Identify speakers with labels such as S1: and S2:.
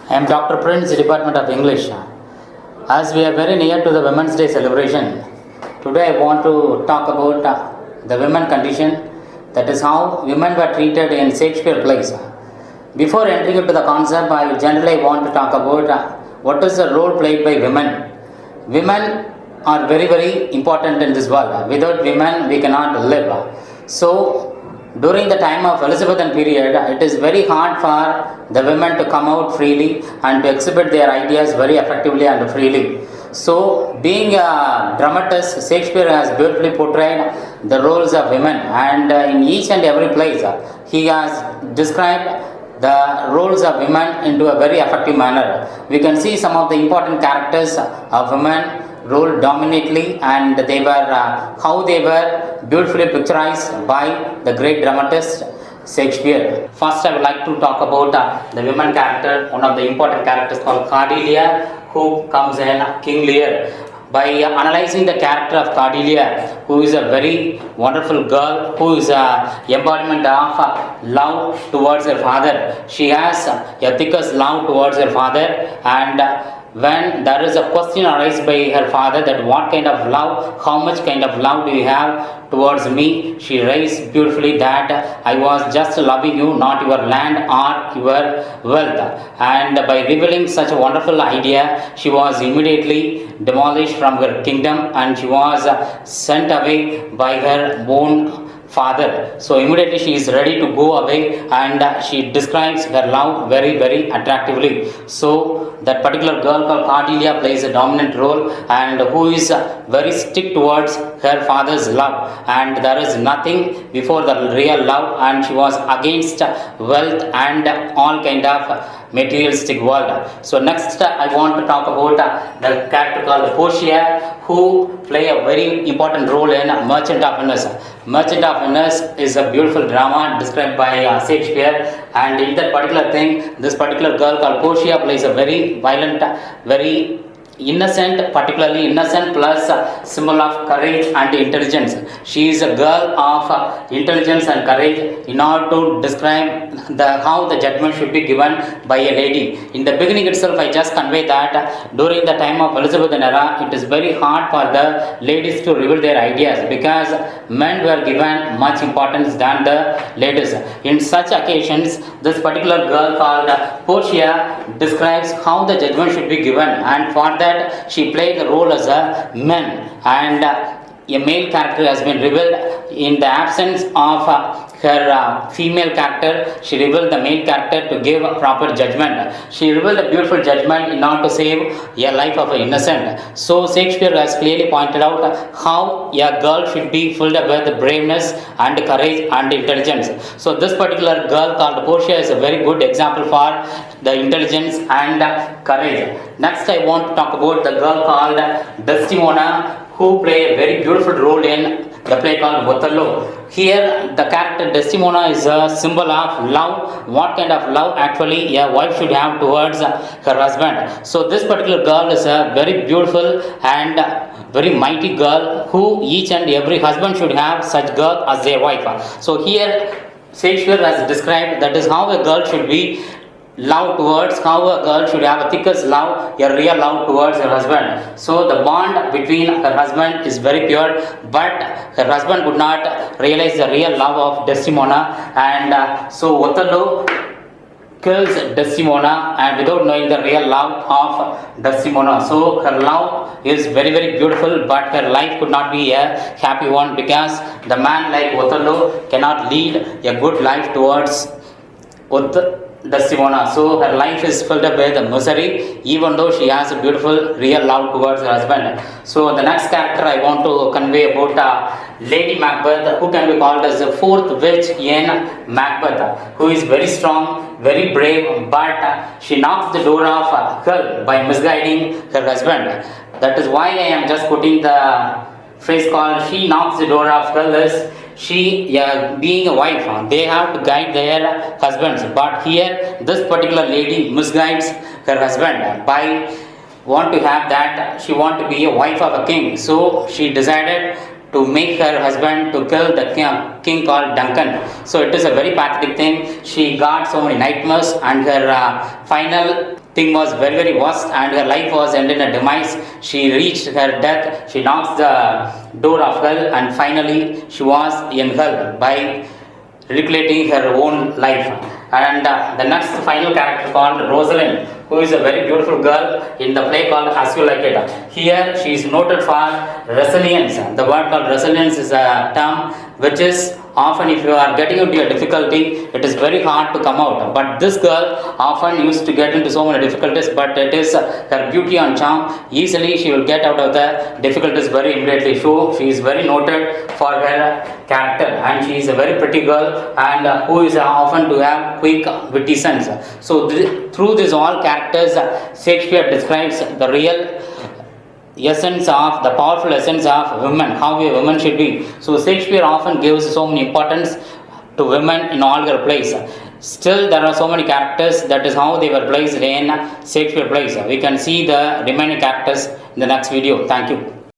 S1: I am Dr. Prince, Department of English. As we are very near to the Women's Day celebration, today I want to talk about the women condition, that is how women were treated in Shakespeare plays. Before entering into the concept, I generally want to talk about what is the role played by women. Women are very, very important in this world. Without women, we cannot live. So, during the time of Elizabethan period, it is very hard for the women to come out freely and to exhibit their ideas very effectively and freely. So, being a dramatist, Shakespeare has beautifully portrayed the roles of women, and in each and every place, he has described the roles of women into a very effective manner. We can see some of the important characters of women role dominantly, and they were how they were beautifully picturized by the great dramatist Shakespeare. First, I would like to talk about the women character, one of the important characters called Cordelia, who comes in King Lear. By analyzing the character of Cordelia, who is a very wonderful girl, who is a embodiment of love towards her father. She has a thickest love towards her father, and when there is a question arised by her father that what kind of love, how much kind of love do you have towards me, she raised beautifully that I was just loving you, not your land or your wealth. And by revealing such a wonderful idea, she was immediately demolished from her kingdom, and she was sent away by her own father. So immediately she is ready to go away, and she describes her love very, very attractively. So that particular girl called Cordelia plays a dominant role, and who is very strict towards her father's love, and there is nothing before the real love, and she was against wealth and all kind of materialistic world. So next I want to talk about the character called Pusha, who play a very important role in Merchant of Venice. Merchant of Venice is a beautiful drama described by Shakespeare, and in that particular thing, this particular girl called Pusha plays a very violent, very innocent, particularly innocent plus symbol of courage and intelligence. She is a girl of intelligence and courage in order to describe how the judgment should be given by a lady. In the beginning itself, I just convey that during the time of Elizabethan era, it is very hard for the ladies to reveal their ideas because men were given much importance than the ladies. In such occasions, this particular girl called Portia describes how the judgment should be given, and for that she played the role as a man, and a male character has been revealed in the absence of her female character. She revealed the male character to give a proper judgment. She revealed a beautiful judgment in order to save a life of an innocent. So Shakespeare has clearly pointed out how a girl should be filled up with braveness and courage and intelligence. So this particular girl called Portia is a very good example for the intelligence and courage. Next I want to talk about the girl called Desdemona, who play a very beautiful role in the play called Othello. Here the character Desdemona is a symbol of love. What kind of love actually a wife should have towards her husband. So this particular girl is a very beautiful and very mighty girl who each and every husband should have such girl as their wife. So here Shakespeare has described that is how a girl should be love towards, how a girl should have a thickest love, a real love towards her husband. So the bond between her husband is very pure, but her husband could not realize the real love of Desdemona, and so Othello kills Desdemona and without knowing the real love of Desdemona. So her love is very, very beautiful, but her life could not be a happy one because the man like Othello cannot lead a good life towards Desdemona. So her life is filled up with misery, even though she has a beautiful real love towards her husband. So the next character I want to convey about Lady Macbeth, who can be called as the fourth witch in Macbeth, who is very strong, very brave, but she knocks the door of hell by misguiding her husband. That is why I am just putting the phrase called she knocks the door of hell is she, being a wife, they have to guide their husbands, but here this particular lady misguides her husband by want to have that she want to be a wife of a king. So she decided to make her husband to kill the king called Duncan. So it is a very pathetic thing. She got so many nightmares, and her final thing was very, very worst, and her life was ended in a demise. She reached her death. She knocks the door of hell, and finally she was in hell by regulating her own life. And the next final character called Rosalind, who is a very beautiful girl in the play called As You Like It. Here she is noted for resilience. The word called resilience is a term which is often, if you are getting into a difficulty, it is very hard to come out. But this girl often used to get into so many difficulties, but it is her beauty and charm. Easily she will get out of the difficulties very immediately. So she is very noted for her character, and she is a very pretty girl, and who is often to have quick witty sense. So through these all characters, Shakespeare describes the real essence of the powerful essence of women, how a woman should be. So Shakespeare often gives so many importance to women in all their plays. Still there are so many characters, that is how they were placed in Shakespeare plays. We can see the remaining characters in the next video. Thank you.